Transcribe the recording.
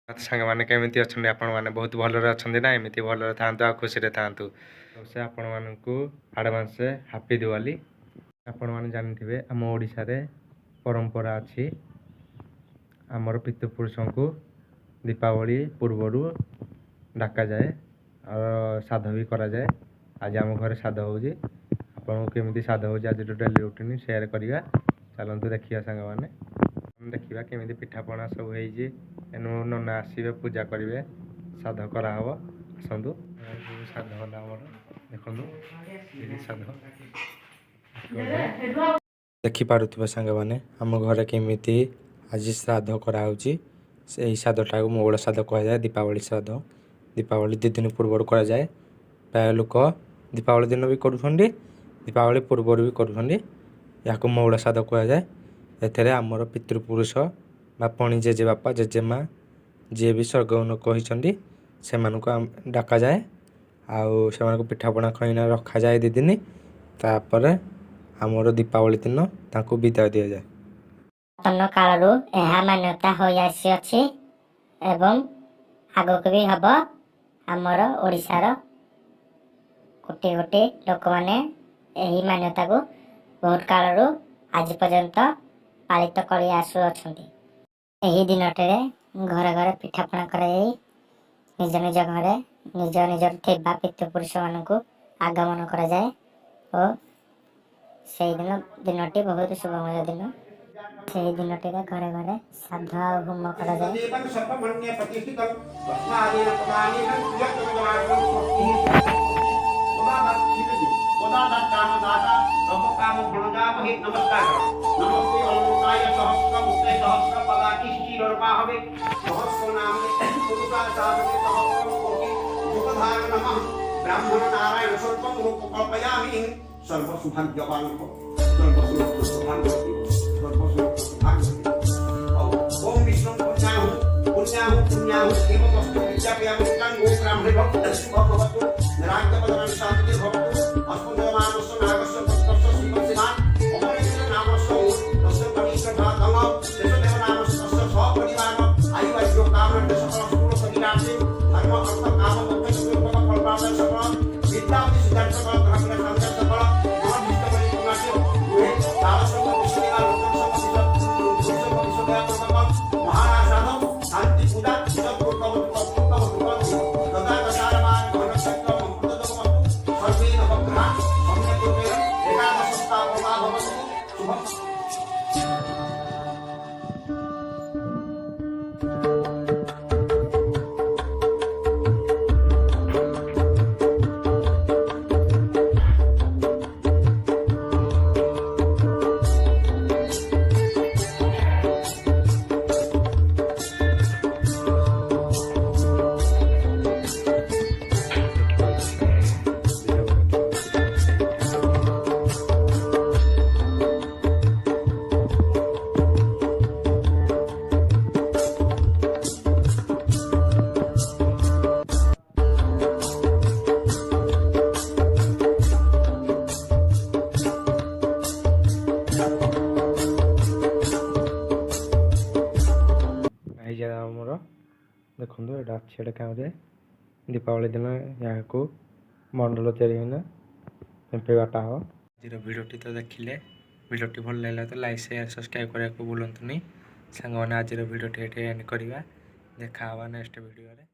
ସାଙ୍ଗମାନେ କେମିତି ଅଛନ୍ତି? ଆପଣମାନେ ବହୁତ ଭଲରେ ଅଛନ୍ତି ନା? ଏମିତି ଭଲରେ ଥାଆନ୍ତୁ ଆଉ ଖୁସିରେ ଥାଆନ୍ତୁ। ସେ ଆପଣମାନଙ୍କୁ ଆଡ଼ଭାନ୍ସ ହାପି ଦିୱାଲି। ଆପଣମାନେ ଜାଣିଥିବେ ଆମ ଓଡ଼ିଶାରେ ପରମ୍ପରା ଅଛି, ଆମର ପିତୃପୁରୁଷଙ୍କୁ ଦୀପାବଳି ପୂର୍ବରୁ ଡାକାଯାଏ ଆଉ ଶ୍ରାଦ୍ଧ ବି କରାଯାଏ। ଆଜି ଆମ ଘରେ ଶ୍ରାଦ୍ଧ ହେଉଛି। ଆପଣଙ୍କୁ କେମିତି ଶ୍ରାଦ୍ଧ ହେଉଛି ଆଜିର ଡେଲି ରୁଟିନ୍ ସେୟାର କରିବା। ଚାଲନ୍ତୁ ଦେଖିବା ସାଙ୍ଗମାନେ। ଦେଖିବା କେମିତି ପିଠାପଣା ସବୁ ହେଇଛି। ଏନୁ ନନା ଆସିବେ, ପୂଜା କରିବେ, ଶ୍ରାଦ୍ଧ କରାହବ। ଆସନ୍ତୁ। ଶ୍ରାଦ୍ଧ ହେଲା ଆମର, ଦେଖନ୍ତୁ ଶ୍ରାଦ୍ଧ ଦେଖିପାରୁଥିବେ ସାଙ୍ଗମାନେ ଆମ ଘରେ କେମିତି ଆଜି ଶ୍ରାଦ୍ଧ କରାହେଉଛି। ସେଇ ଶ୍ରାଦ୍ଧଟାକୁ ମଙ୍ଗଳ ଶ୍ରାଦ୍ଧ କୁହାଯାଏ। ଦୀପାବଳି ଶ୍ରାଦ୍ଧ ଦୀପାବଳି 2 ଦିନ ପୂର୍ବରୁ କରାଯାଏ। ପ୍ରାୟ ଲୋକ ଦୀପାବଳି ଦିନ ବି କରୁଛନ୍ତି, ଦୀପାବଳି ପୂର୍ବରୁ ବି କରୁଛନ୍ତି। ଏହାକୁ ମଙ୍ଗଳ ଶ୍ରାଦ୍ଧ କୁହାଯାଏ। ଏଥିରେ ଆମର ପିତୃପୁରୁଷ ବାପଣି ଜେଜେବାପା ଜେଜେମା ଯିଏ ବି ସ୍ୱର୍ଗକୁ କହିଛନ୍ତି ସେମାନଙ୍କୁ ଡାକାଯାଏ ଆଉ ସେମାନଙ୍କୁ ପିଠାପଣା ଖୋଇନା ରଖାଯାଏ 2 ଦିନ। ତାପରେ ଆମର ଦୀପାବଳି ଦିନ ତାଙ୍କୁ ବିଦାୟ ଦିଆଯାଏ। ପୁରାତନ କାଳରୁ ଏହା ମାନ୍ୟତା ହୋଇ ଆସିଅଛି ଏବଂ ଆଗକୁ ବି ହେବ। ଆମର ଓଡ଼ିଶାର କୋଟି କୋଟି ଲୋକମାନେ ଏହି ମାନ୍ୟତାକୁ ବହୁତ କାଳରୁ ଆଜି ପର୍ଯ୍ୟନ୍ତ ପାଳିତ କରି ଆସୁଅଛନ୍ତି। ଏହି ଦିନଟିରେ ଘରେ ଘରେ ପିଠାପଣା କରାଯାଇ ନିଜ ନିଜ ଘରେ ନିଜ ନିଜର ଥିବା ପିତୃପୁରୁଷମାନଙ୍କୁ ଆଗମନ କରାଯାଏ ଓ ସେଇଦିନ ଦିନଟି ବହୁତ ଶୁଭମୟ ଦିନ। ସେହି ଦିନଟିରେ ଘରେ ଘରେ ଶ୍ରାଦ୍ଧ ଆଉ ହୋମ କରାଯାଏ। ब्राह्मण नारायण स्वल्पं रूप कल्पयामि सर्वसुभाग्यवान ओम विष्णु पुण्याहु पुण्याहु पुण्याहु एव वस्तु विद्यापयामि गो ब्राह्मणे भवतु भवतु निराज्यपदनं शान्ति भवतु अस्मदमानस्य नागस्य पुत्रस्य श्रीमत्सिनाथ अमरेन्द्र नामस्य तस्य कनिष्ठभागम देशदेव नामस्य तस्य स्वपरिवार आयुर्यो कामरण्य सकल सुर सगिरासे धर्म अर्थ काम मोक्ष फल प्राप्त सकल विद्यावती सिद्धार्थ सकल ग्रहण संसार सकल मनोभिष्ट बलि पुनास्य ये तारसंग विश्वदेवा लोकन समसित महाराजानो शांति पूजा चित पूर्वक तदा दशारमान घनक्षेत्र मंत्रदम सर्वे नवग्रह सम्यक रूपेण एकादशस्था भवतु शुभम। ଆମର ଦେଖନ୍ତୁ ଏଇଟା ଅଛି, ଏଇଟା କାମରେ ଦୀପାବଳି ଦିନ ଏହାକୁ ମଣ୍ଡଳ ତିଆରି ହେଇନା ପେମ୍ପେ ବାଟା ହେବ। ଆଜିର ଭିଡ଼ିଓଟି ତ ଦେଖିଲେ, ଭିଡ଼ିଓଟି ଭଲ ଲାଗିଲା ତ ଲାଇକ୍ ସେୟାର ସବସ୍କ୍ରାଇବ୍ କରିବାକୁ ଭୁଲନ୍ତୁନି ସାଙ୍ଗମାନେ। ଆଜିର ଭିଡ଼ିଓଟି ଏଠି ଏଣ୍ଡ କରିବା, ଦେଖା ହେବା ନେକ୍ସଟ ଭିଡ଼ିଓରେ।